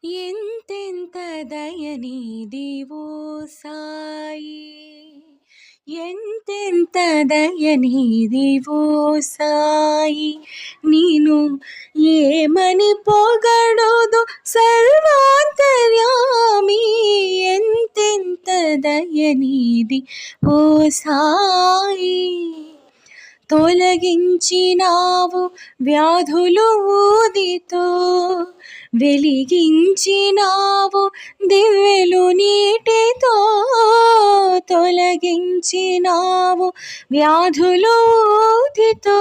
ఎంతెంత దయనీది ఓ సాయి, ఎంతెంత దయనీది ఓ సాయి. ನೀನು ఏమని పొగడోదు సర్వాంతర్యామి, ఎంతెంత దయనీది ఓ సాయి. తొలగించినావు వ్యాధులు ఊదితో, వెలిగించినావు దివ్వెలు నీటితో. తొలగించినావు వ్యాధులు ఊదితో,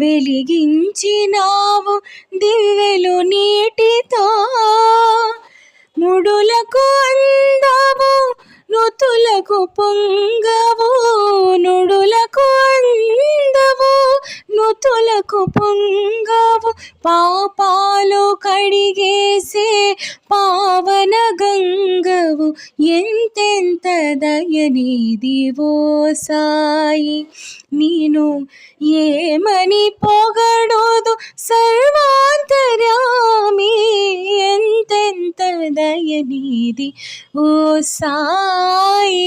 వెలిగించినావు దివ్వెలు నీటితో. ముడులకు అందవు నుతులకు పొంగవు, నుడులకు అందవు నుతులకు పొంగవు. పాపాలు కడిగేసే పావన గంగవు, ఎంతెంత దయనీది ఓ సాయి. ನೀನು ఏమని పొగడోదు సర్వాంతర్యామి, ఎంతెంత దయనీది ఓ సాయి.